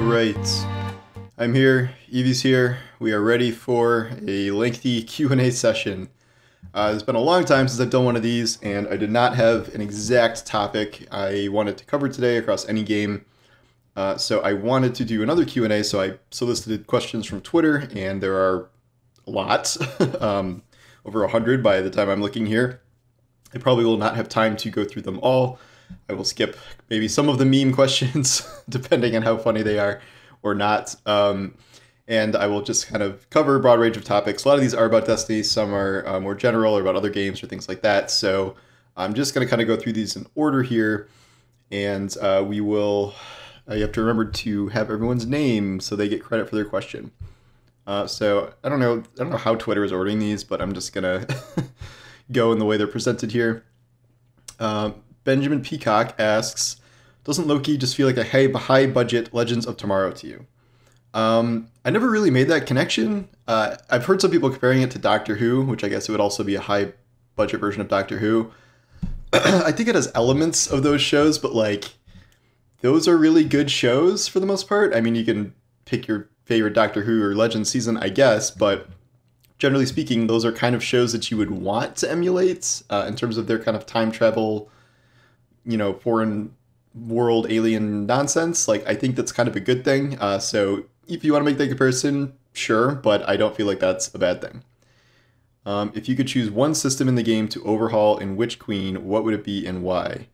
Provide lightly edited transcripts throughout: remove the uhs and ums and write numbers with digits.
Alright, I'm here, Evie's here, we are ready for a lengthy Q&A session. It's been a long time since I've done one of these, and I did not have an exact topic I wanted to cover today across any game. So I wanted to do another Q&A, so I solicited questions from Twitter, and there are a lot, over 100 by the time I'm looking here. I probably will not have time to go through them all. I will skip maybe some of the meme questions, depending on how funny they are or not. And I will just kind of cover a broad range of topics. A lot of these are about Destiny, some are more general or about other games or things like that. So I'm just going to kind of go through these in order here. And you have to remember to have everyone's name so they get credit for their question. So I don't know how Twitter is ordering these, but I'm just going to go in the way they're presented here. Benjamin Peacock asks, doesn't Loki just feel like a high budget Legends of Tomorrow to you? I never really made that connection. I've heard some people comparing it to Doctor Who, which I guess it would also be a high budget version of Doctor Who. I think it has elements of those shows, but like those are really good shows for the most part. I mean, you can pick your favorite Doctor Who or Legends season, I guess, but generally speaking, those are kind of shows that you would want to emulate in terms of their kind of time travel, foreign world alien nonsense. Like, I think that's kind of a good thing. So if you want to make that comparison, sure, but I don't feel like that's a bad thing. If you could choose one system in the game to overhaul in Witch Queen, what would it be and why?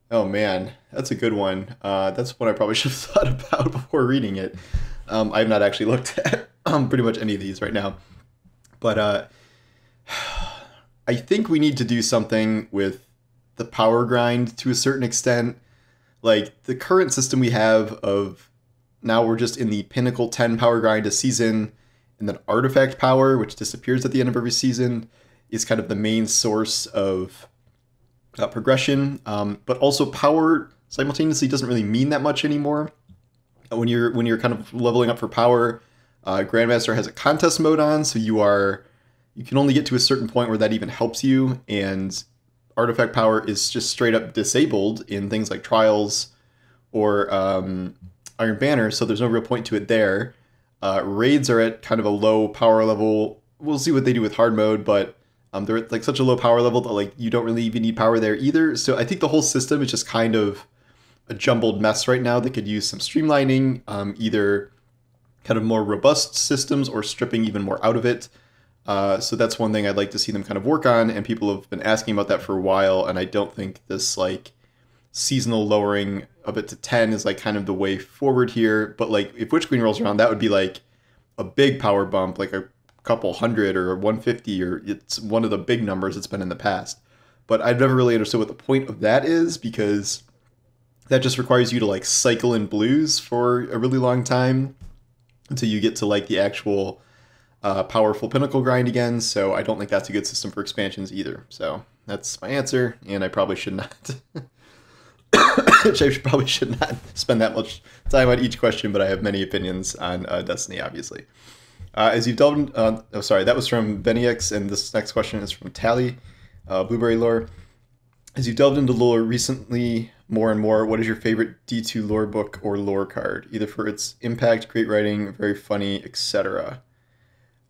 Oh man, that's a good one. That's what I probably should have thought about before reading it. I've not actually looked at pretty much any of these right now. But I think we need to do something with the power grind to a certain extent. Like, the current system we have of now we're just in the Pinnacle 10 power grind a season, and then artifact power, which disappears at the end of every season, is kind of the main source of progression. But also power simultaneously doesn't really mean that much anymore. When you're kind of leveling up for power, Grandmaster has a contest mode on, so you can only get to a certain point where that even helps you, and artifact power is just straight up disabled in things like Trials or Iron Banner, so there's no real point to it there. Raids are at kind of a low power level. We'll see what they do with hard mode, but they're at like such a low power level that like you don't really even need power there either. So I think the whole system is just kind of a jumbled mess right now that could use some streamlining, either kind of more robust systems or stripping even more out of it. So that's one thing I'd like to see them kind of work on, and people have been asking about that for a while, and I don't think this like seasonal lowering of it to 10 is like kind of the way forward here. But like if Witch Queen rolls around, that would be like a big power bump, like a couple hundred or 150, or it's one of the big numbers it's been in the past. But I've never really understood what the point of that is, because that just requires you to like cycle in blues for a really long time until you get to like the actual powerful Pinnacle grind again. So I don't think that's a good system for expansions either. So that's my answer, and I probably should not I probably should not spend that much time on each question, but I have many opinions on Destiny, obviously. As you've delved that was from Benix, and this next question is from Tally, Blueberry Lore. As you've delved into lore recently more and more, what is your favorite D2 lore book or lore card, either for its impact, great writing, very funny, etc.?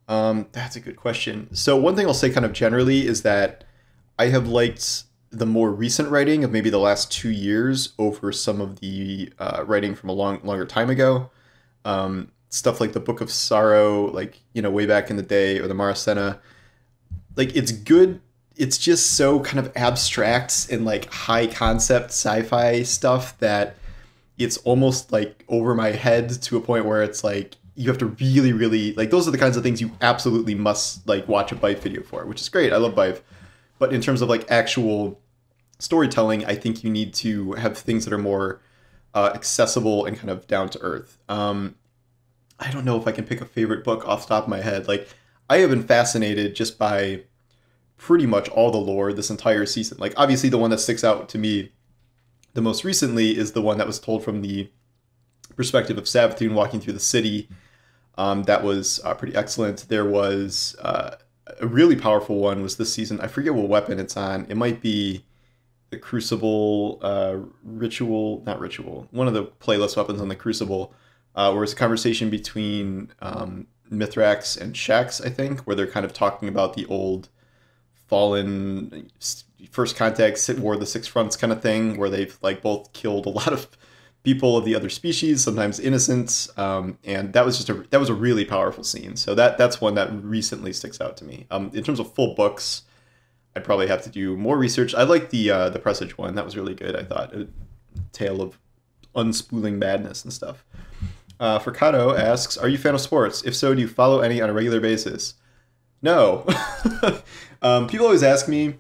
That's a good question. So one thing I'll say kind of generally is that I have liked the more recent writing of maybe the last 2 years over some of the writing from a longer time ago. Stuff like the Book of Sorrow, like, way back in the day, or the Maracena. Like, it's good. It's just so kind of abstract and like high concept sci-fi stuff that it's almost like over my head, to a point where it's like, you have to really, really, like, those are the kinds of things you absolutely must like watch a Bife video for, which is great. I love Bife. But in terms of like actual storytelling, I think you need to have things that are more accessible and kind of down to earth. I don't know if I can pick a favorite book off the top of my head. Like, I have been fascinated just by pretty much all the lore this entire season. Like, obviously the one that sticks out to me the most recently is the one that was told from the perspective of Savathun walking through the city. That was pretty excellent. There was a really powerful one was this season. I forget what weapon it's on. It might be the Crucible Ritual, not Ritual, one of the playlist weapons on the Crucible, where it's a conversation between Mithrax and Shax, I think, where they're kind of talking about the old fallen first contact war of the six fronts kind of thing, where they've like both killed a lot of people of the other species, sometimes innocents, and that was a really powerful scene. So that's one that recently sticks out to me. In terms of full books, I'd probably have to do more research. I like the Presage one. That was really good, I thought. A tale of unspooling madness and stuff. Furcado asks, are you a fan of sports? If so, do you follow any on a regular basis? No. People always ask me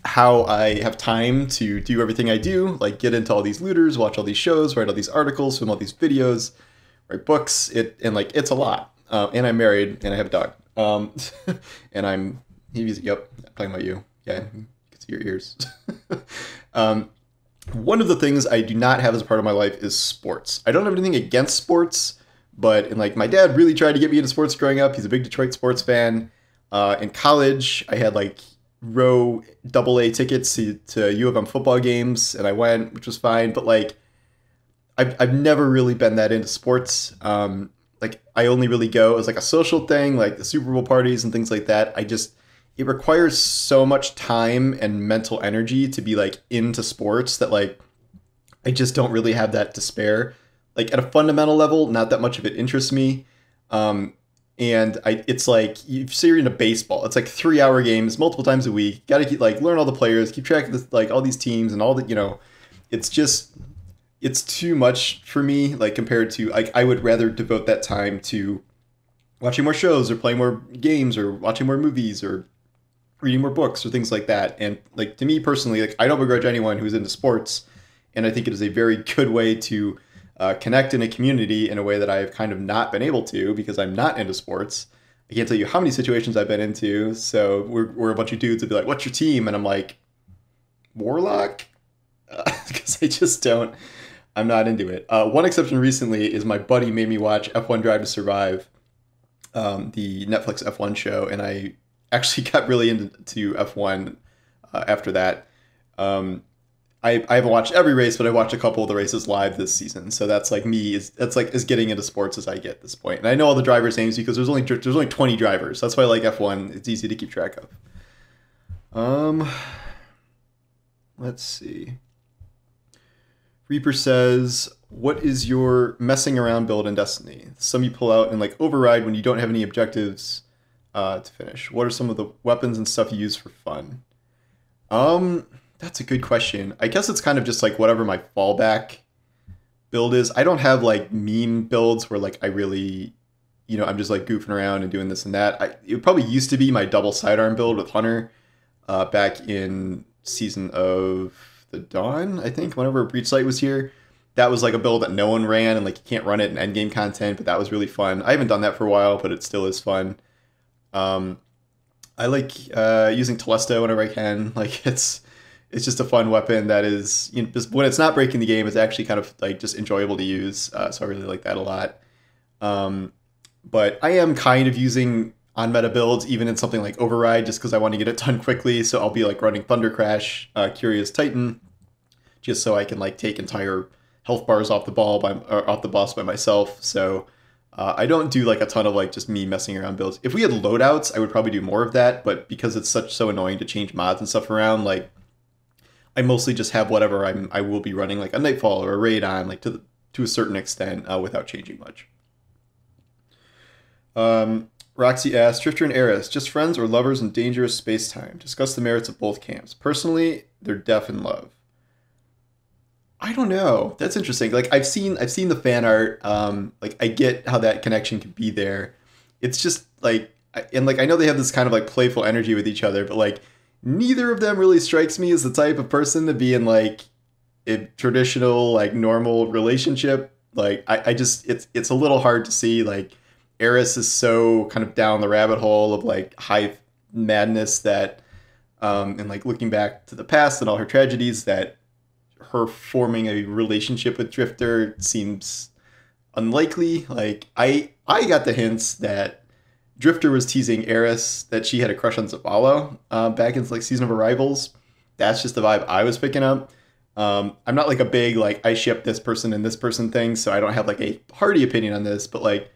how I have time to do everything I do, like get into all these looters, watch all these shows, write all these articles, film all these videos, write books. It's a lot. And I'm married and I have a dog. And yep, talking about you. Yeah, you can see your ears. One of the things I do not have as a part of my life is sports. I don't have anything against sports, but my dad really tried to get me into sports growing up. He's a big Detroit sports fan. In college, I had row AA tickets to U of M football games, and I went, which was fine. But I've never really been that into sports. I only really go as a social thing, like the Super Bowl parties and things like that. It requires so much time and mental energy to be into sports that I just don't really have that to spare. At a fundamental level, not that much of it interests me. It's you say you're into baseball. It's 3-hour games multiple times a week. Got to keep learn all the players, keep track of this, all these teams and all the, it's too much for me. Compared to I would rather devote that time to watching more shows or playing more games or watching more movies or reading more books or things like that. And to me personally, I don't begrudge anyone who's into sports, and I think it is a very good way to connect in a community in a way that I've kind of not been able to because I'm not into sports. I can't tell you how many situations I've been into. So we're a bunch of dudes that be like, "What's your team?" And I'm like, "Warlock," because I just don't. I'm not into it. One exception recently is my buddy made me watch F1 Drive to Survive, the Netflix F1 show, and I actually got really into F1 after that. I haven't watched every race, but I watched a couple of the races live this season. So that's as getting into sports as I get at this point. And I know all the drivers' names because there's only 20 drivers. That's why I like F1. It's easy to keep track of. Let's see. Reaper says, what is your messing around build in Destiny? Some you pull out and override when you don't have any objectives to finish. What are some of the weapons and stuff you use for fun? That's a good question. I guess it's kind of just whatever my fallback build is. I don't have meme builds where I really, I'm just goofing around and doing this and that. It probably used to be my double sidearm build with Hunter back in Season of the Dawn, I think, whenever Breachlight was here. That was a build that no one ran, and you can't run it in endgame content, but that was really fun. I haven't done that for a while, but it still is fun. I like using Telesto whenever I can. It's just a fun weapon that is, just when it's not breaking the game, it's actually kind of just enjoyable to use. So I really like that a lot. But I am kind of using on meta builds, even in something like Override, just because I want to get it done quickly. So I'll be running Thunder Crash, Curious Titan, just so I can take entire health bars off the boss by myself. So I don't do a ton of just me messing around builds. If we had loadouts, I would probably do more of that. But because it's so annoying to change mods and stuff around, I mostly just have whatever I will be running, a Nightfall or a Raid on, to a certain extent, without changing much. Roxy asks, Drifter and Eris, just friends or lovers in dangerous space-time? Discuss the merits of both camps. Personally, they're deaf in love. I don't know. That's interesting. I've seen the fan art. I get how that connection could be there. It's just I know they have this kind of playful energy with each other, but neither of them really strikes me as the type of person to be in a traditional normal relationship. It's a little hard to see. Eris is so kind of down the rabbit hole of hive madness that and looking back to the past and all her tragedies, that her forming a relationship with Drifter seems unlikely. I got the hints that Drifter was teasing Eris that she had a crush on Zavala back in Season of Arrivals. That's just the vibe I was picking up. I'm not like a big like I ship this person and this person thing, so I don't have like a hearty opinion on this, but like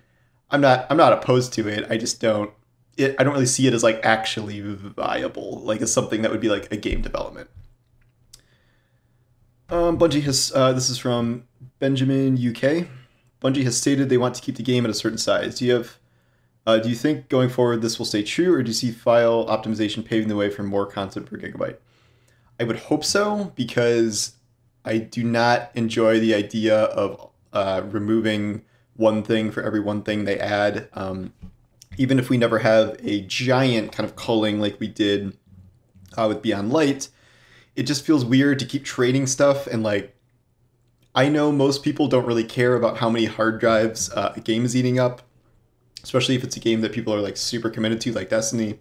I'm not opposed to it. I just don't I don't really see it as like actually viable, like as something that would be like a game development. Bungie has this is from Benjamin UK. Bungie has stated they want to keep the game at a certain size. Do you think going forward this will stay true, or do you see file optimization paving the way for more content per gigabyte? I would hope so, because I do not enjoy the idea of removing one thing for every one thing they add. Even if we never have a giant kind of culling like we did with Beyond Light, it just feels weird to keep trading stuff. And like, I know most people don't really care about how many hard drives a game is eating up, especially if it's a game that people are like super committed to, like Destiny.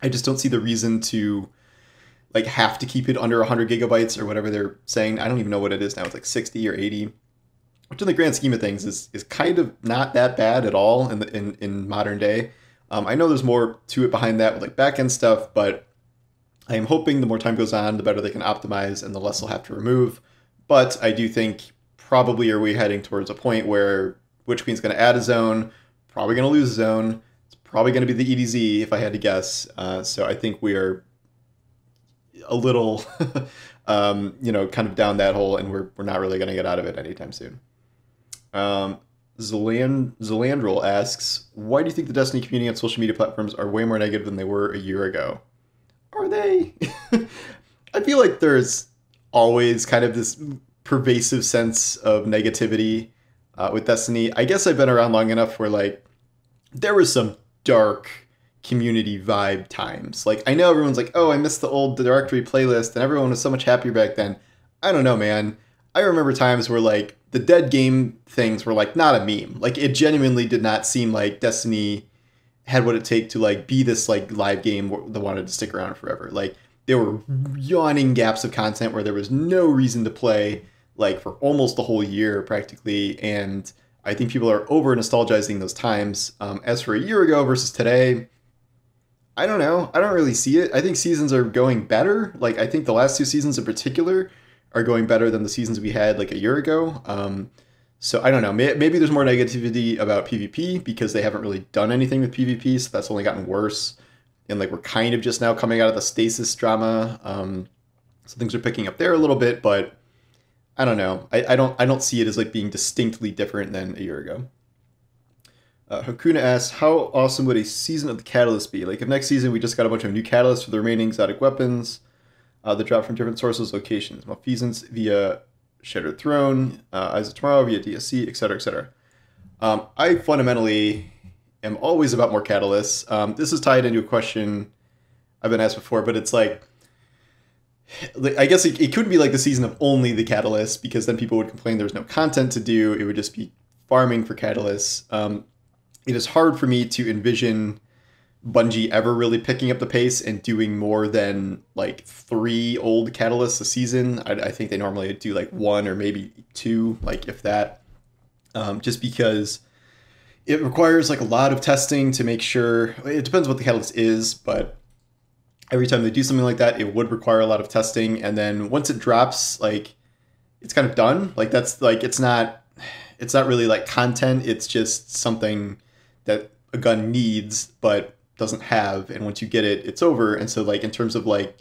I just don't see the reason to like have to keep it under 100 gigabytes or whatever they're saying. I don't even know what it is now. It's like 60 or 80, which in the grand scheme of things is kind of not that bad at all in modern day. I know there's more to it behind that with like backend stuff, but I am hoping the more time goes on, the better they can optimize and the less they'll have to remove. But I do think probably are we heading towards a point where Witch Queen's going to add a zone, probably going to lose a zone. It's probably going to be the EDZ if I had to guess. So I think we are a little, kind of down that hole, and we're not really going to get out of it anytime soon. Zelandrel asks, why do you think the Destiny community on social media platforms are way more negative than they were a year ago? Are they? I feel like there's always kind of this pervasive sense of negativity with Destiny. I guess I've been around long enough where like there was some dark community vibe times. Like I know everyone's like, oh, I missed the old directory playlist and everyone was so much happier back then. I don't know, man. I remember times where like the dead game things were like not a meme. Like it genuinely did not seem like Destiny had what it take to like be this like live game that wanted to stick around forever. Like there were yawning gaps of content where there was no reason to play like for almost the whole year practically. And I think people are over nostalgizing those times. As for a year ago versus today, I don't know. I don't really see it. I think seasons are going better. Like I think the last two seasons in particular are going better than the seasons we had like a year ago. So I don't know. Maybe there's more negativity about PvP because they haven't really done anything with PvP, so that's only gotten worse. And like we're kind of just now coming out of the stasis drama, so things are picking up there a little bit. But I don't know. I don't see it as like being distinctly different than a year ago. Hakuna asks, how awesome would a season of the Catalyst be? Like if next season we just got a bunch of new catalysts for the remaining exotic weapons that drop from different sources, locations, malfeasance via Shattered Throne, Eyes of Tomorrow via DSC, etc., etc. I fundamentally am always about more catalysts. This is tied into a question I've been asked before, but it's like, I guess it could be like the season of only the catalysts, because then people would complain there's no content to do. It would just be farming for catalysts. It is hard for me to envision Bungie ever really picking up the pace and doing more than like 3 old catalysts a season. I think they normally do like 1 or maybe 2, like if that, just because it requires like a lot of testing to make sure. It depends what the catalyst is, but every time they do something like that, it would require a lot of testing. And then once it drops, like it's kind of done. Like that's like, it's not really like content. It's just something that a gun needs, but doesn't have, and once you get it, it's over. And so like in terms of like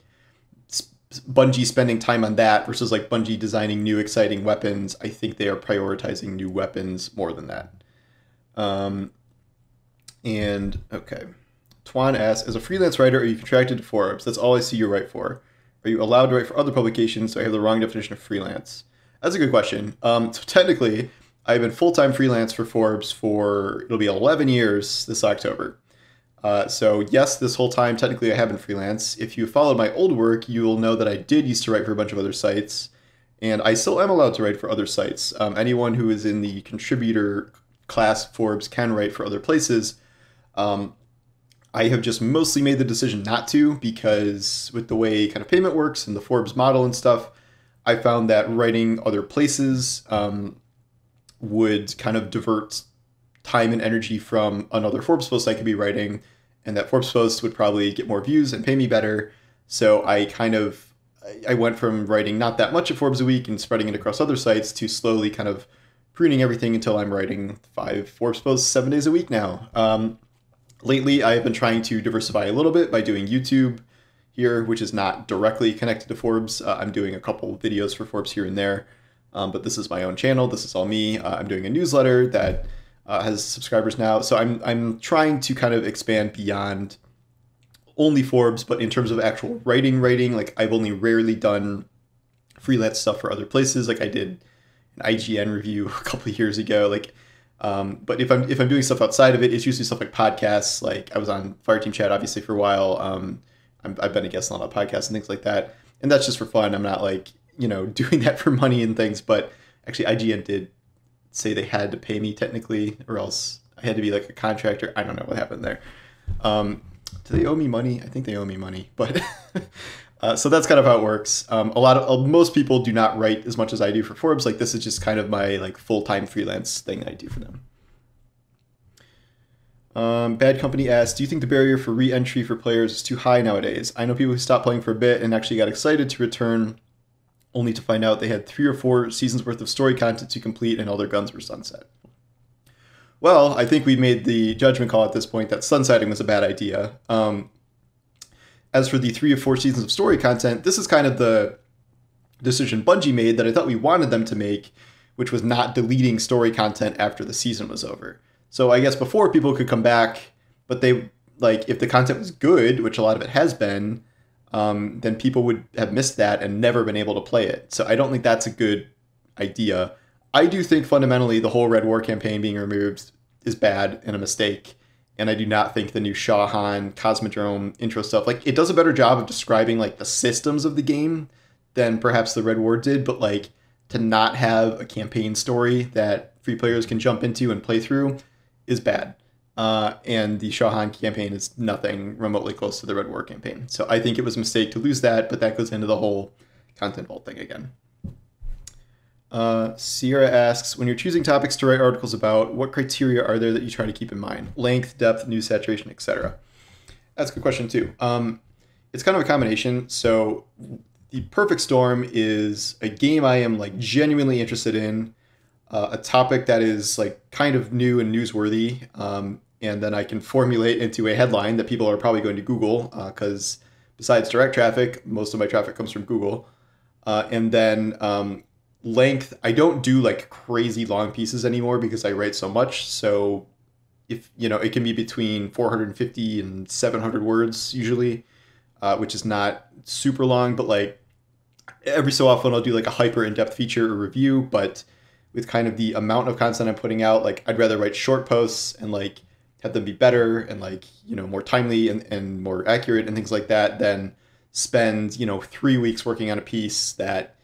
Bungie spending time on that versus like Bungie designing new exciting weapons, I think they are prioritizing new weapons more than that. And okay, Twan asks, as a freelance writer, are you contracted to Forbes? That's all I see you write for. Are you allowed to write for other publications? So I have the wrong definition of freelance. That's a good question. So technically I've been full-time freelance for Forbes for, it'll be 11 years this October. So yes, this whole time, technically I have been freelance. If you followed my old work, you will know that I did used to write for a bunch of other sites, and I still am allowed to write for other sites. Anyone who is in the contributor class Forbes can write for other places. I have just mostly made the decision not to, because with the way kind of payment works and the Forbes model and stuff, I found that writing other places would kind of divert time and energy from another Forbes post I could be writing, and that Forbes post would probably get more views and pay me better. So I kind of, I went from writing not that much at Forbes a week and spreading it across other sites to slowly kind of pruning everything until I'm writing 5 Forbes posts 7 days a week now. Lately, I have been trying to diversify a little bit by doing YouTube here, which is not directly connected to Forbes. I'm doing a couple videos for Forbes here and there, but this is my own channel. This is all me. I'm doing a newsletter that has subscribers now. So I'm trying to kind of expand beyond only Forbes, but in terms of actual writing, like I've only rarely done freelance stuff for other places. Like I did an IGN review a couple of years ago. Like, but if I'm doing stuff outside of it, it's usually stuff like podcasts. Like I was on Fireteam Chat obviously for a while. I've been a guest on a lot of podcasts and things like that, and that's just for fun. I'm not like doing that for money and things. But actually, IGN did say they had to pay me technically, or else I had to be like a contractor. I don't know what happened there. Do they owe me money? I think they owe me money, but so that's kind of how it works. Most people do not write as much as I do for Forbes. Like this is just kind of my like full-time freelance thing that I do for them. Bad Company asks, do you think the barrier for re-entry for players is too high nowadays? I know people who stopped playing for a bit and actually got excited to return only to find out they had 3 or 4 seasons worth of story content to complete and all their guns were sunset. Well, I think we made the judgment call at this point that sunsetting was a bad idea. As for the 3 or 4 seasons of story content, this is kind of the decision Bungie made that I thought we wanted them to make, which was not deleting story content after the season was over. So I guess before people could come back, but they like if the content was good, which a lot of it has been, then people would have missed that and never been able to play it. So I don't think that's a good idea. I do think fundamentally the whole Red War campaign being removed is bad and a mistake. And I do not think the new Shahan Cosmodrome intro stuff, like it does a better job of describing like the systems of the game than perhaps the Red War did. But like to not have a campaign story that free players can jump into and play through is bad. And the Shahan campaign is nothing remotely close to the Red War campaign. So I think it was a mistake to lose that, but that goes into the whole content vault thing again. Sierra asks, when you're choosing topics to write articles about, what criteria are there that you try to keep in mind? Length, depth, news saturation, etc. That's a good question too. It's kind of a combination. So the perfect storm is a game I am like genuinely interested in, a topic that is like kind of new and newsworthy, and then I can formulate into a headline that people are probably going to Google, because besides direct traffic, most of my traffic comes from Google. And then length, I don't do like crazy long pieces anymore because I write so much. So if it can be between 450 and 700 words usually, which is not super long, but like every so often I'll do like a hyper in-depth feature or review. But with kind of the amount of content I'm putting out, like I'd rather write short posts and like have them be better and like more timely and more accurate and things like that than spend 3 weeks working on a piece that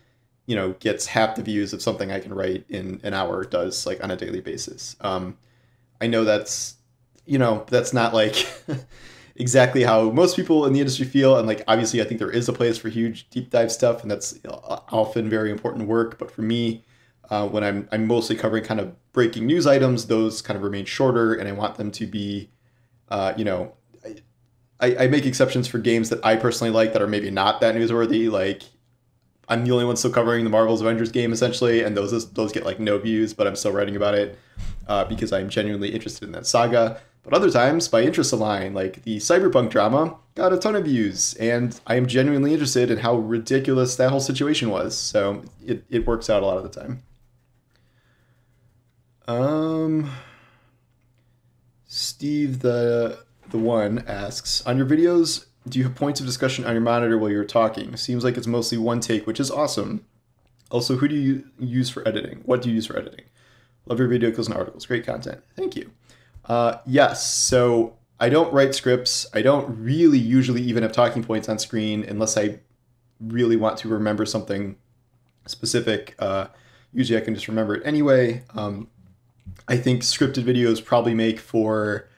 gets half the views of something I can write in an hour does like on a daily basis. I know that's not like exactly how most people in the industry feel. And like, obviously I think there is a place for huge deep dive stuff and that's often very important work. But for me, when I'm mostly covering kind of breaking news items, those kind of remain shorter and I want them to be, I make exceptions for games that I personally like that are maybe not that newsworthy. Like, I'm the only one still covering the Marvel's Avengers game, essentially, and those get like no views, but I'm still writing about it because I'm genuinely interested in that saga. But other times, my interests align, like the Cyberpunk drama got a ton of views, and I am genuinely interested in how ridiculous that whole situation was. So it works out a lot of the time. Steve the one asks, on your videos, do you have points of discussion on your monitor while you're talking? Seems like it's mostly one take, which is awesome. Also, who do you use for editing? What do you use for editing? Love your video and articles. Great content. Thank you. Yes, so I don't write scripts. I don't really usually even have talking points on screen unless I really want to remember something specific. Usually I can just remember it anyway. I think scripted videos probably make for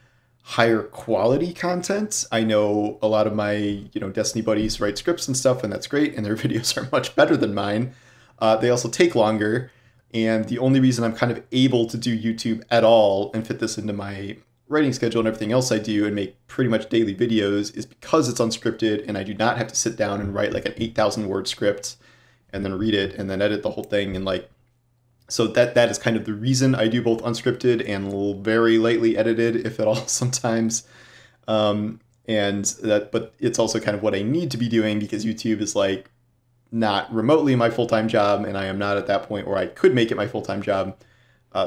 higher quality content. I know a lot of my Destiny buddies write scripts and stuff, and that's great, and their videos are much better than mine. They also take longer, and the only reason I'm kind of able to do YouTube at all and fit this into my writing schedule and everything else I do and make pretty much daily videos is because it's unscripted and I do not have to sit down and write like an 8,000 word script and then read it and then edit the whole thing. And like, so that is kind of the reason I do both unscripted and very lightly edited, if at all, sometimes. But it's also kind of what I need to be doing because YouTube is like not remotely my full-time job, and I am not at that point where I could make it my full-time job.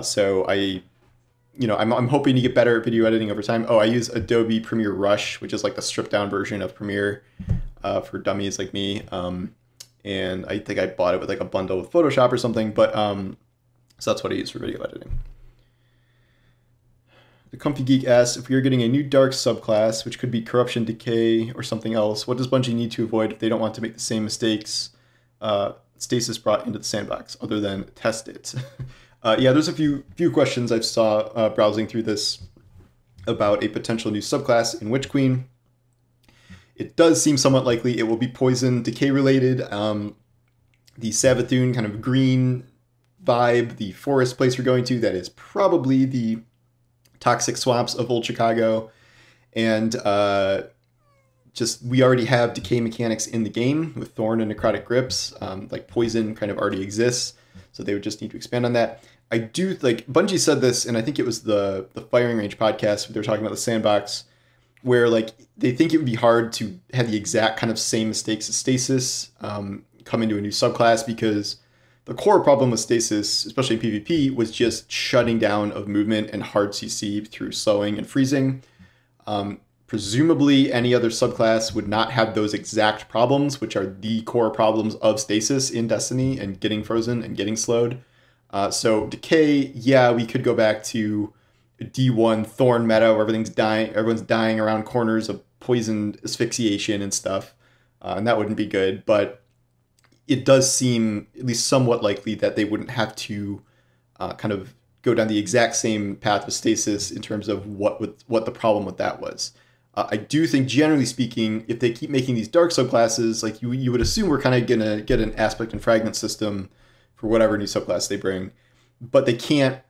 So I'm hoping to get better at video editing over time. Oh, I use Adobe Premiere Rush, which is like the stripped down version of Premiere for dummies like me. And I think I bought it with like a bundle with Photoshop or something, but so that's what I use for video editing. The Comfy Geek asks, if we are getting a new dark subclass, which could be corruption, decay, or something else, what does Bungie need to avoid if they don't want to make the same mistakes Stasis brought into the sandbox, other than test it? Yeah, there's a few questions I've saw browsing through this about a potential new subclass in Witch Queen. It does seem somewhat likely it will be poison decay related. The Savathun kind of green vibe, the forest place we're going to, that is probably the toxic swamps of Old Chicago. And we already have decay mechanics in the game with Thorn and Necrotic Grips. Like poison kind of already exists, so they would just need to expand on that. I do, like, Bungie said this, and I think it was the Firing Range podcast where they were talking about the sandbox, where like they think it would be hard to have the exact kind of same mistakes as Stasis come into a new subclass, because the core problem with Stasis, especially in PvP, was just shutting down of movement and hard CC through slowing and freezing. Presumably any other subclass would not have those exact problems, which are the core problems of Stasis in Destiny and getting frozen and getting slowed. So decay, yeah, we could go back to D1 Thorn meta where everyone's dying around corners of poison asphyxiation and stuff, and that wouldn't be good. But it does seem at least somewhat likely that they wouldn't have to kind of go down the exact same path with Stasis in terms of what the problem with that was. I do think, generally speaking, if they keep making these dark subclasses, like you would assume we're kind of gonna get an aspect and fragment system for whatever new subclass they bring, but they can't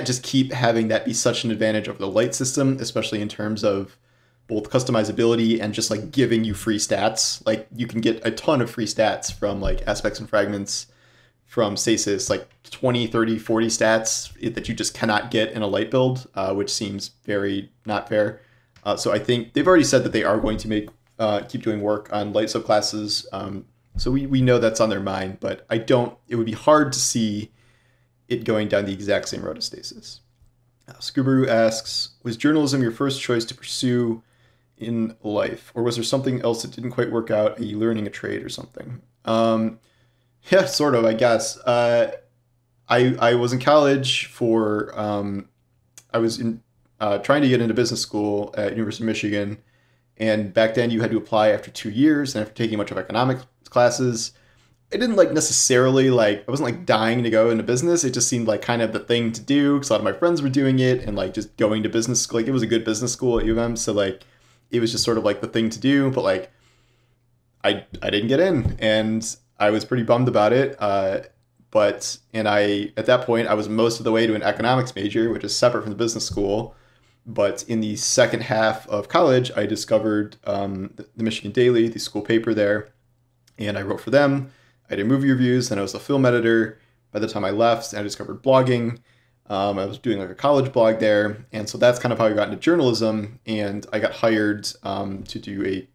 just keep having that be such an advantage over the light system, especially in terms of both customizability and just like giving you free stats. Like you can get a ton of free stats from like aspects and fragments from Stasis, like 20, 30, 40 stats that you just cannot get in a light build, which seems very not fair. So I think they've already said that they are going to keep doing work on light subclasses. So we know that's on their mind, but it would be hard to see it going down the exact same road as Stasis. Scoobaroo asks, was journalism your first choice to pursue in life, or was there something else that didn't quite work out? Are you learning a trade or something? Yeah, sort of, I guess. I was in college for, I was trying to get into business school at University of Michigan, and back then you had to apply after 2 years, and after taking a bunch of economics classes, I didn't necessarily I wasn't dying to go into business. It just seemed like kind of the thing to do because a lot of my friends were doing it, and just going to business school, it was a good business school at U of M, so it was just sort of the thing to do. But I didn't get in, and I was pretty bummed about it. At that point I was most of the way to an economics major, which is separate from the business school. But in the second half of college, I discovered the Michigan Daily, the school paper there, and I wrote for them. I did movie reviews, and I was a film editor. By the time I left, I discovered blogging. I was doing a college blog there, and so that's kind of how I got into journalism. And I got hired to do a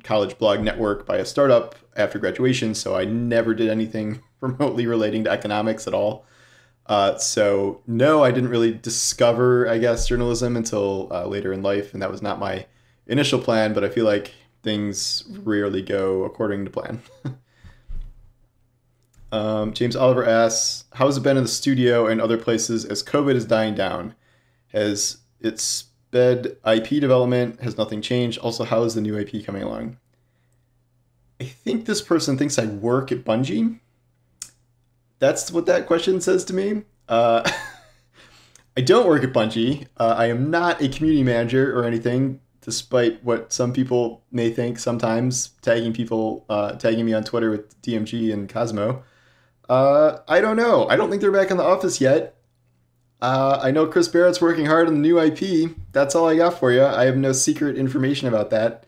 college blog network by a startup after graduation, so I never did anything remotely relating to economics at all. So no, I didn't really discover, I guess, journalism until later in life, and that was not my initial plan, but I feel like things rarely go according to plan. James Oliver asks, how has it been in the studio and other places as COVID is dying down? Has it sped IP development? Has nothing changed? Also, how is the new IP coming along? I think this person thinks I work at Bungie. That's what that question says to me. I don't work at Bungie. I am not a community manager or anything, despite what some people may think sometimes, tagging me on Twitter with DMG and Cosmo. I don't know. I don't think they're back in the office yet. I know Chris Barrett's working hard on the new IP. That's all I got for you. I have no secret information about that,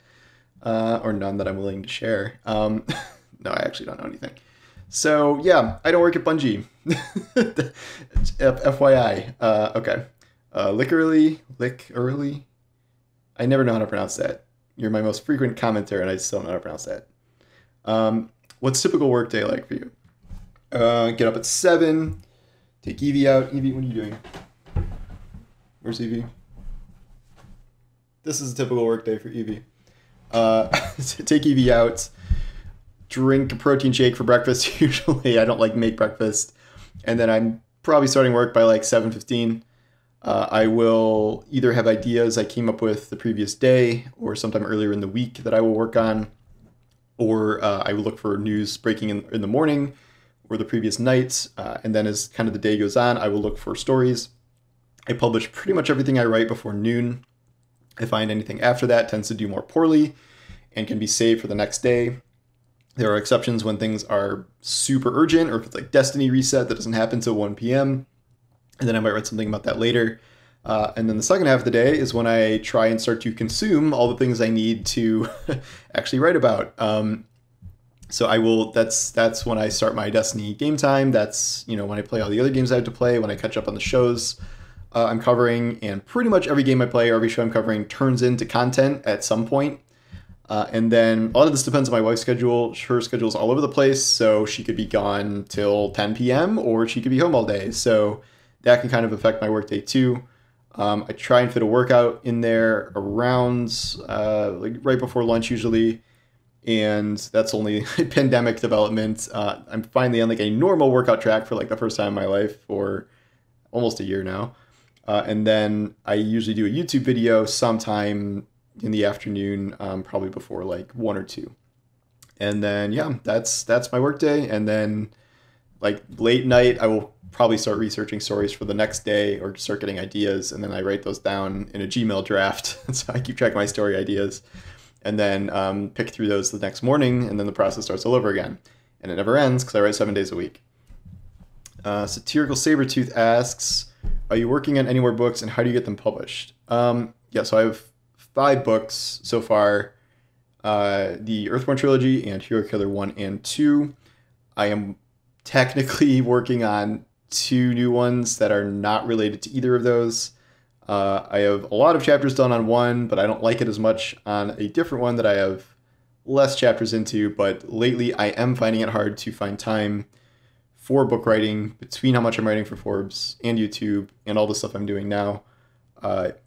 or none that I'm willing to share. No, I actually don't know anything. So yeah, I don't work at Bungie. FYI. Okay. Lick early. I never know how to pronounce that. You're my most frequent commenter, and I still don't know how to pronounce that. What's typical workday like for you? Get up at 7. Take Evie out. Evie, what are you doing? Where's Evie? This is a typical workday for Evie. Take Evie out. Drink a protein shake for breakfast. Usually I don't like make breakfast. And then I'm probably starting work by like 7:15. I will either have ideas I came up with the previous day or sometime earlier in the week that I will work on, or I will look for news breaking in the morning or the previous night. And then as kind of the day goes on, I will look for stories. I publish pretty much everything I write before noon. I find anything after that tends to do more poorly and can be saved for the next day. There are exceptions when things are super urgent, or if it's like Destiny reset that doesn't happen till 1 p.m. And then I might write something about that later. And then the second half of the day is when I try and start to consume all the things I need to actually write about. So I will, that's when I start my Destiny game time. That's, when I play all the other games I have to play, when I catch up on the shows I'm covering, and pretty much every game I play or every show I'm covering turns into content at some point. And then a lot of this depends on my wife's schedule. Her schedule's all over the place, so she could be gone till 10 p.m. or she could be home all day. So that can kind of affect my workday too. I try and fit a workout in there around like right before lunch usually, and that's only pandemic development. I'm finally on like a normal workout track for like the first time in my life for almost a year now. And then I usually do a YouTube video sometime in the afternoon, probably before like 1 or 2. And then, yeah, that's my workday. And then like late night, I will probably start researching stories for the next day or start getting ideas. And then I write those down in a Gmail draft. So I keep track of my story ideas and then pick through those the next morning. And then the process starts all over again. And it never ends because I write 7 days a week. Satirical Sabretooth asks, are you working on any more books and how do you get them published? Yeah, so I have 5 books so far. The Earthborn Trilogy and Hero Killer 1 and 2. I am technically working on 2 new ones that are not related to either of those. I have a lot of chapters done on one, but I don't like it as much on a different one that I have less chapters into. But lately I am finding it hard to find time for book writing between how much I'm writing for Forbes and YouTube and all the stuff I'm doing now.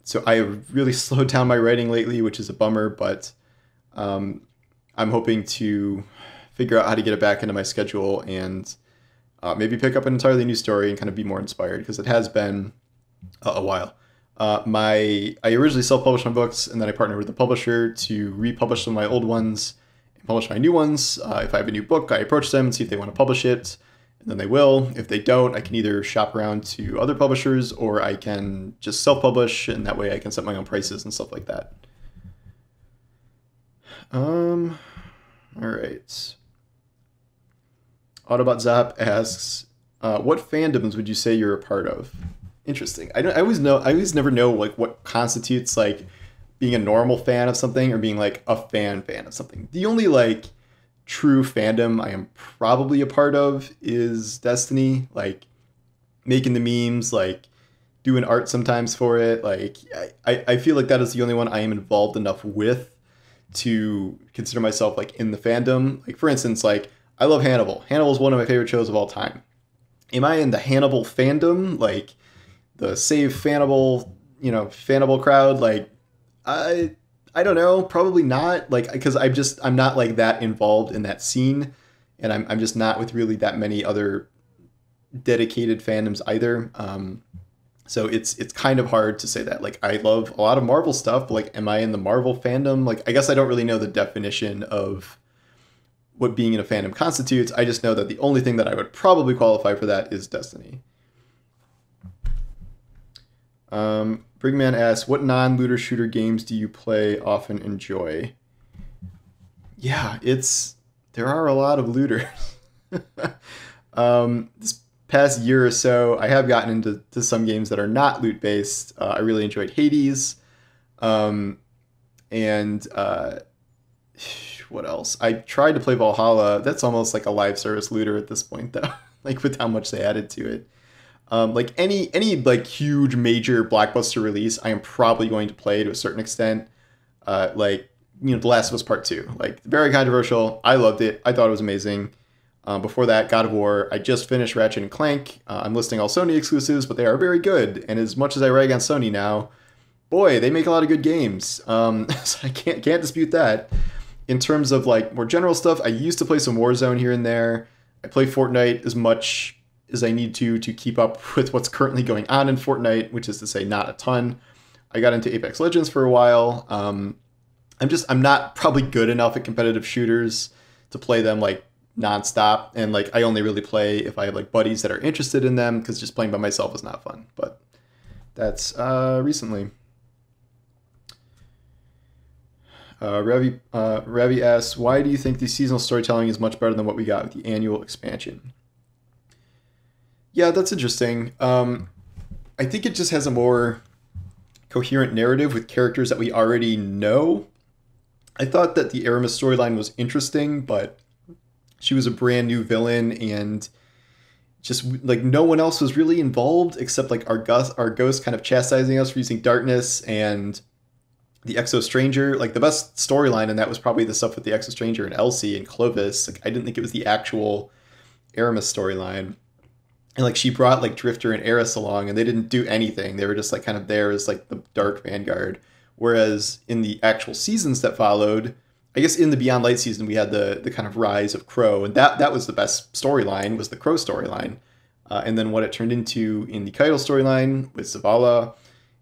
So I have really slowed down my writing lately, which is a bummer, but I'm hoping to figure out how to get it back into my schedule and maybe pick up an entirely new story and kind of be more inspired, because it has been a while. I originally self-published my books, and then I partnered with the publisher to republish some of my old ones and publish my new ones. If I have a new book, I approach them and see if they want to publish it. And then they will. If they don't, I can either shop around to other publishers or I can just self-publish, and that way I can set my own prices and stuff like that. All right. Autobot Zap asks, what fandoms would you say you're a part of? Interesting. I always never know like what constitutes like being a normal fan of something or being like a fan of something. The only like true fandom I am probably a part of is Destiny, like making the memes, like doing art sometimes for it. Like I feel like that is the only one I am involved enough with to consider myself like in the fandom. Like for instance, like I love Hannibal. Hannibal is one of my favorite shows of all time. Am I in the Hannibal fandom? Like the Save Fannibal, Fannibal crowd? Like I don't know, probably not, like, because I'm not like that involved in that scene, and I'm just not with really that many other dedicated fandoms either. So it's kind of hard to say that. Like, I love a lot of Marvel stuff, but like, am I in the Marvel fandom? Like, I guess I don't really know the definition of what being in a fandom constitutes. I just know that the only thing that I would probably qualify for that is Destiny. Brigman asks, what non-looter shooter games do you play, often enjoy? Yeah, there are a lot of looters. past year or so, I have gotten into some games that are not loot based. I really enjoyed Hades, and what else? I tried to play Valhalla. That's almost like a live service looter at this point, though. Like with how much they added to it. Like any like huge major blockbuster release, I am probably going to play to a certain extent. Like The Last of Us Part 2. Like very controversial. I loved it. I thought it was amazing. Before that, God of War. I just finished Ratchet and Clank. I'm listing all Sony exclusives, but they are very good. And as much as I rag on Sony now, boy, they make a lot of good games. So I can't dispute that. In terms of like more general stuff, I used to play some Warzone here and there. I play Fortnite as much as I need to keep up with what's currently going on in Fortnite, which is to say not a ton. I got into Apex Legends for a while. I'm not probably good enough at competitive shooters to play them like nonstop, and like I only really play if I have like buddies that are interested in them, because just playing by myself is not fun. But that's recently. Ravi asks, why do you think the seasonal storytelling is much better than what we got with the annual expansion? Yeah, that's interesting. I think it just has a more coherent narrative with characters that we already know. I thought that the Aramis storyline was interesting, but she was a brand new villain, and just like no one else was really involved except like our ghost kind of chastising us for using darkness, and the Exo Stranger. Like the best storyline in that was probably the stuff with the Exo Stranger and Elsie and Clovis. Like I didn't think it was the actual Aramis storyline. And like she brought like Drifter and Eris along, and they didn't do anything. They were just like kind of there as like the dark vanguard. Whereas in the actual seasons that followed, I guess in the Beyond Light season, we had the kind of rise of Crow, and that was the best storyline, was the Crow storyline. And then what it turned into in the Keitel storyline with Zavala,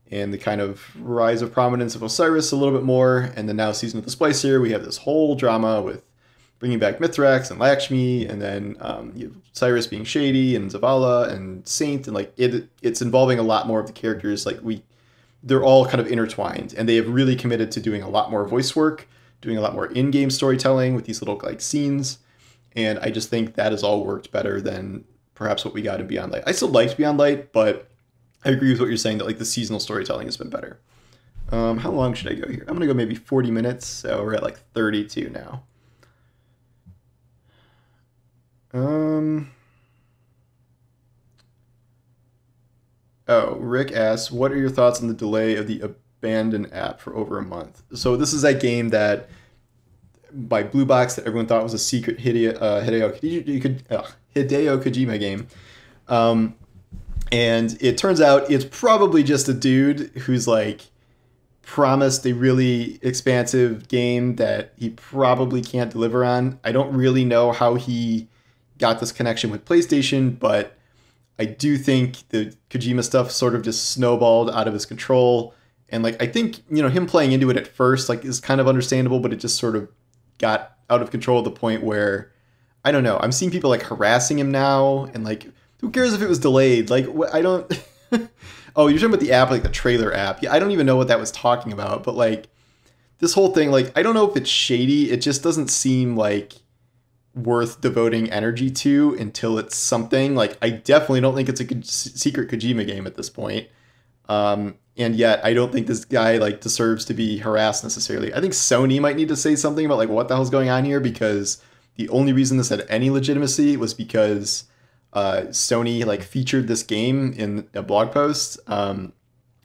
and the kind of rise of prominence of Osiris a little bit more. And then now Season of the Splicer, we have this whole drama with bringing back Mithrax and Lakshmi, and then you have Cyrus being shady, and Zavala and Saint, and like it's involving a lot more of the characters. Like they're all kind of intertwined, and they have really committed to doing a lot more voice work, doing a lot more in-game storytelling with these little like scenes. And I just think that has all worked better than perhaps what we got in Beyond Light. I still liked Beyond Light, but I agree with what you're saying that like the seasonal storytelling has been better. How long should I go here? I'm gonna go maybe 40 minutes, so we're at like 32 now. Oh, Rick asks, what are your thoughts on the delay of the Abandon app for over a month? So this is that game that by Blue Box that everyone thought was a secret Hideo Kojima game. And it turns out it's probably just a dude who's like promised a really expansive game that he probably can't deliver on. I don't really know how he got this connection with PlayStation, but I do think the Kojima stuff sort of just snowballed out of his control. And like, I think, him playing into it at first, like, is kind of understandable, but it just sort of got out of control at the point where, I don't know, I'm seeing people like harassing him now, and like, who cares if it was delayed? Like, I don't... Oh, you're talking about the app, like the trailer app. Yeah, I don't even know what that was talking about, but like, this whole thing, like, I don't know if it's shady. It just doesn't seem like worth devoting energy to until it's something. Like, I definitely don't think it's a secret Kojima game at this point. And yet, I don't think this guy, like, deserves to be harassed necessarily. I think Sony might need to say something about, like, what the hell's going on here, because the only reason this had any legitimacy was because Sony like featured this game in a blog post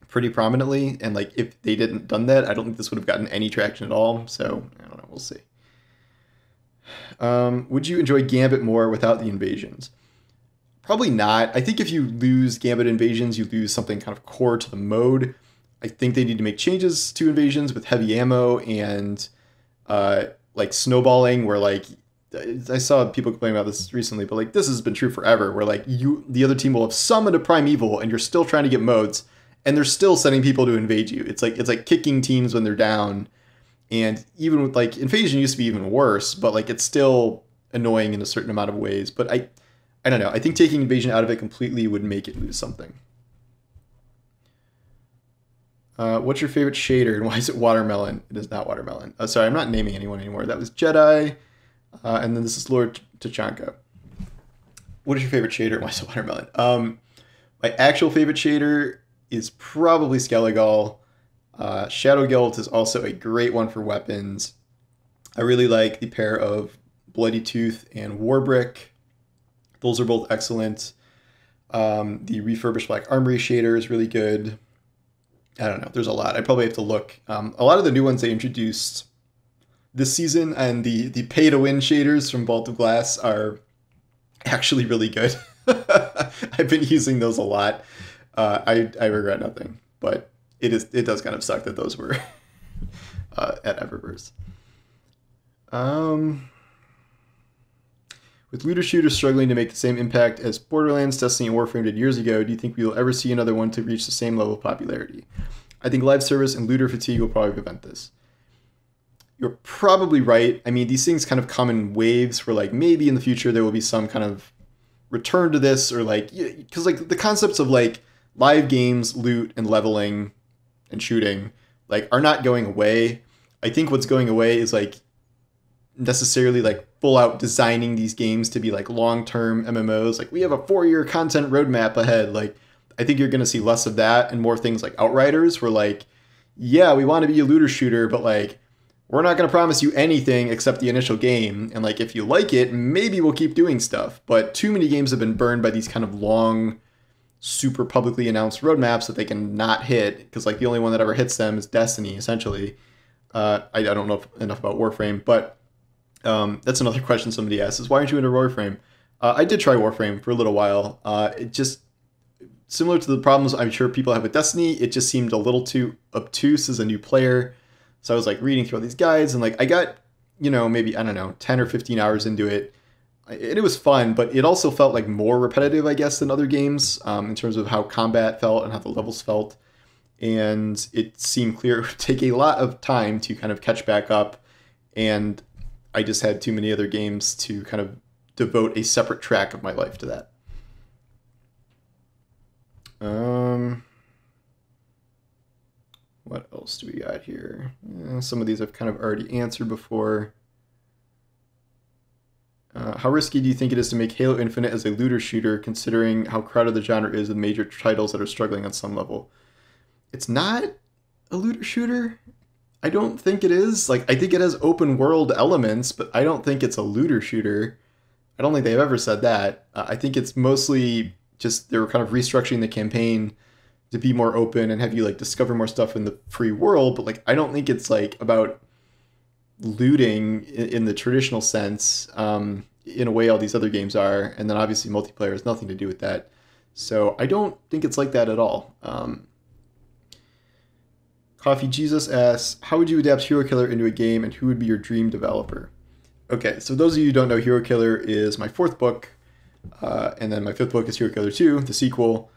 pretty prominently, and like if they didn't done that, I don't think this would have gotten any traction at all. So I don't know, we'll see. Would you enjoy Gambit more without the invasions? Probably not. I think if you lose Gambit invasions, you lose something kind of core to the mode. I think they need to make changes to invasions with heavy ammo and like snowballing, where like I saw people complaining about this recently, but like this has been true forever, where like the other team will have summoned a primeval and you're still trying to get modes, and they're still sending people to invade you. It's like kicking teams when they're down, and even with like invasion used to be even worse, but like it's still annoying in a certain amount of ways. But I don't know. I think taking invasion out of it completely would make it lose something. What's your favorite shader and why is it watermelon? It is not watermelon. Sorry, I'm not naming anyone anymore. That was Jedi. And then this is Lord Tachanka. What is your favorite shader? Why is it watermelon? My actual favorite shader is probably Skelligal. Shadow Guild is also a great one for weapons. I really like the pair of Bloody Tooth and Warbrick. Those are both excellent. The refurbished Black Armory shader is really good. I don't know. There's a lot. I probably have to look. A lot of the new ones they introduced this season and the pay-to-win shaders from Vault of Glass are actually really good. I've been using those a lot. I regret nothing, but it does kind of suck that those were at Eververse. With looter shooters struggling to make the same impact as Borderlands, Destiny, and Warframe did years ago, do you think we will ever see another one to reach the same level of popularity? I think live service and looter fatigue will probably prevent this. You're probably right. I mean, these things kind of come in waves where, like, maybe in the future there will be some kind of return to this, or like, because like the concepts of like live games, loot, and leveling and shooting like are not going away. I think what's going away is like necessarily like full out designing these games to be like long-term MMOs. Like we have a 4-year content roadmap ahead. Like I think you're going to see less of that and more things like Outriders where like, yeah, we want to be a looter shooter, but like we're not going to promise you anything except the initial game. And like if you like it, maybe we'll keep doing stuff. But too many games have been burned by these kind of long, super publicly announced roadmaps that they can not hit, because like the only one that ever hits them is Destiny, essentially. I don't know enough about Warframe, but that's another question somebody asked is, why aren't you into Warframe? I did try Warframe for a little while. It just, similar to the problems I'm sure people have with Destiny, it just seemed a little too obtuse as a new player. So I was like reading through all these guides and like I got, maybe, I don't know, 10 or 15 hours into it. And it was fun, but it also felt like more repetitive, I guess, than other games in terms of how combat felt and how the levels felt. And it seemed clear it would take a lot of time to kind of catch back up. And I just had too many other games to kind of devote a separate track of my life to that. What else do we got here? Some of these I've kind of already answered before. How risky do you think it is to make Halo Infinite as a looter shooter, considering how crowded the genre is with major titles that are struggling on some level? It's not a looter shooter. I don't think it is. Like, I think it has open world elements, but I don't think it's a looter shooter. I don't think they've ever said that. I think it's mostly just they were kind of restructuring the campaign to be more open and have you like discover more stuff in the free world. But like, I don't think it's like about looting in the traditional sense, in a way all these other games are. And then obviously multiplayer has nothing to do with that. So I don't think it's like that at all. Coffee Jesus asks, how would you adapt Hero Killer into a game and who would be your dream developer? Okay, so those of you who don't know, Hero Killer is my 4th book. And then my 5th book is Hero Killer 2, the sequel.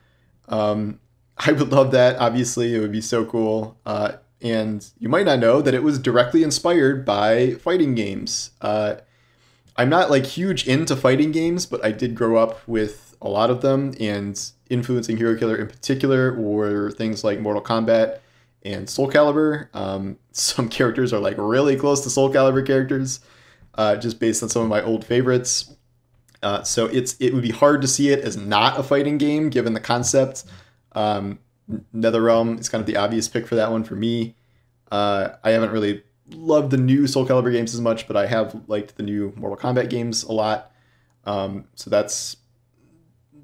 I would love that, obviously. It would be so cool. And you might not know that it was directly inspired by fighting games. I'm not like huge into fighting games, but I did grow up with a lot of them, and influencing Hero Killer in particular were things like Mortal Kombat and Soul Calibur. Some characters are like really close to Soul Calibur characters, just based on some of my old favorites. So it would be hard to see it as not a fighting game given the concept. NetherRealm is kind of the obvious pick for that one for me. I haven't really loved the new Soul Calibur games as much, but I have liked the new Mortal Kombat games a lot. So that's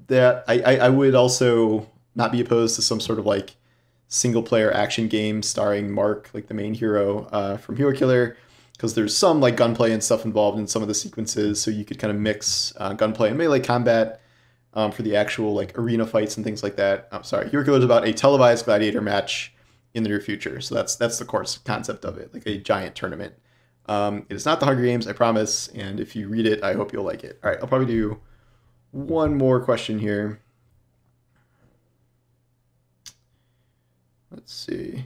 that. I would also not be opposed to some sort of like single player action game starring Mark, like the main hero from Hero Killer, because there's some like gunplay and stuff involved in some of the sequences, so you could kind of mix gunplay and melee combat for the actual like arena fights and things like that. I'm sorry, Hero Killer is about a televised gladiator match in the near future, so that's the course concept of it, like a giant tournament. It is not the Hunger Games, I promise, and if you read it, I hope you'll like it. All right, I'll probably do one more question here. Let's see.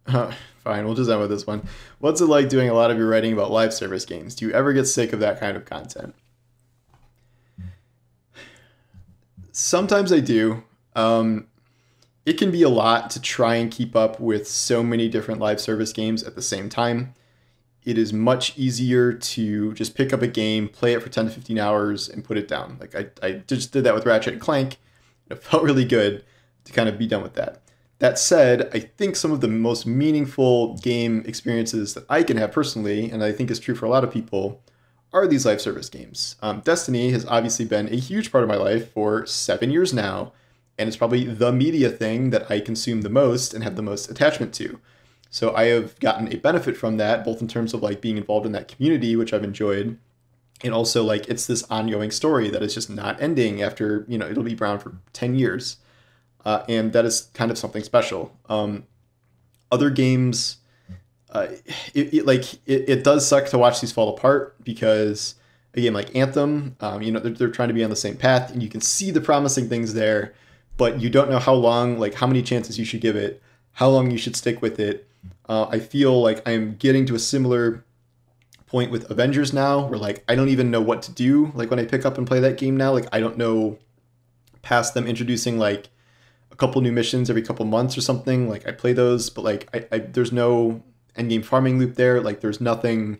Fine, we'll just end with this one. What's it like doing a lot of your writing about live service games? Do you ever get sick of that kind of content? Sometimes I do. It can be a lot to try and keep up with so many different live service games at the same time. it is much easier to just pick up a game, play it for 10 to 15 hours, and put it down. Like I just did that with Ratchet and Clank. It felt really good to kind of be done with that. That said, I think some of the most meaningful game experiences that I can have personally, and I think is true for a lot of people, are these live service games. Destiny has obviously been a huge part of my life for 7 years now, and it's probably the media thing that I consume the most and have the most attachment to. So I have gotten a benefit from that, both in terms of like being involved in that community, which I've enjoyed, and also like it's this ongoing story that is just not ending after, it'll be around for 10 years. And that is kind of something special. Other games, it does suck to watch these fall apart because a game like Anthem, they're trying to be on the same path, and you can see the promising things there, but you don't know how long, like how many chances you should give it, how long you should stick with it. I feel like I'm getting to a similar point with Avengers now, where like I don't even know what to do. Like when I pick up and play that game now, like I don't know past them introducing like a couple new missions every couple months or something. Like I play those, but like I there's no endgame farming loop there. Like there's nothing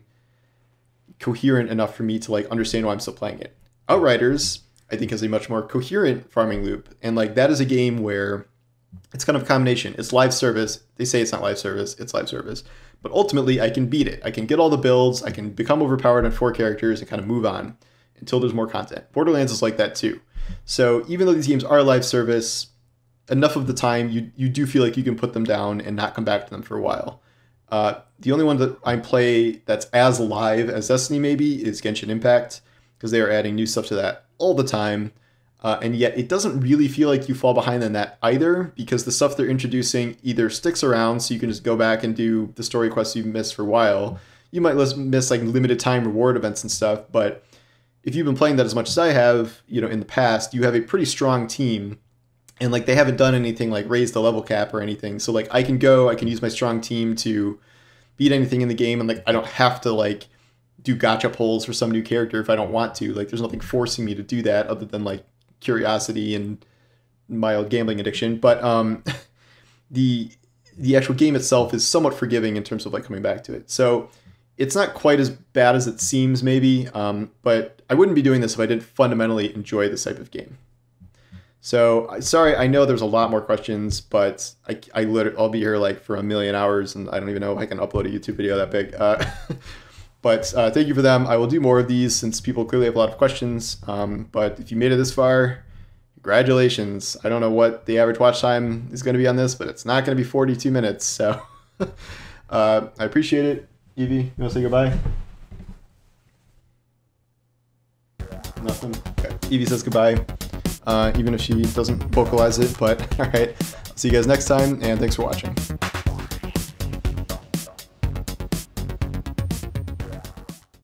coherent enough for me to like understand why I'm still playing it. Outriders, I think, has a much more coherent farming loop, and like that is a game where it's kind of a combination. It's live service. They say it's not live service. It's live service. But ultimately, I can beat it. I can get all the builds. I can become overpowered on 4 characters and kind of move on until there's more content. Borderlands is like that too. So even though these games are live service, enough of the time you do feel like you can put them down and not come back to them for a while. The only one that I play that's as live as Destiny maybe is Genshin Impact, because they are adding new stuff to that all the time. And yet it doesn't really feel like you fall behind in that either, because the stuff they're introducing either sticks around so you can just go back and do the story quests you've missed for a while. You might miss like limited time reward events and stuff, but if you've been playing that as much as I have, in the past, you have a pretty strong team, and like they haven't done anything like raise the level cap or anything. So like I can use my strong team to beat anything in the game, and like I don't have to like do gacha pulls for some new character if I don't want to. Like there's nothing forcing me to do that other than like curiosity and mild gambling addiction. But the actual game itself is somewhat forgiving in terms of like coming back to it. So it's not quite as bad as it seems maybe, but I wouldn't be doing this if I didn't fundamentally enjoy this type of game. So sorry, I know there's a lot more questions, but I'll be here like for a million hours, and I don't even know if I can upload a YouTube video that big. But thank you for them. I will do more of these since people clearly have a lot of questions. But if you made it this far, congratulations. I don't know what the average watch time is going to be on this, but it's not going to be 42 minutes. So I appreciate it. Evie, you want to say goodbye? Nothing? Okay. Evie says goodbye, even if she doesn't vocalize it. But all right, I'll see you guys next time, and thanks for watching.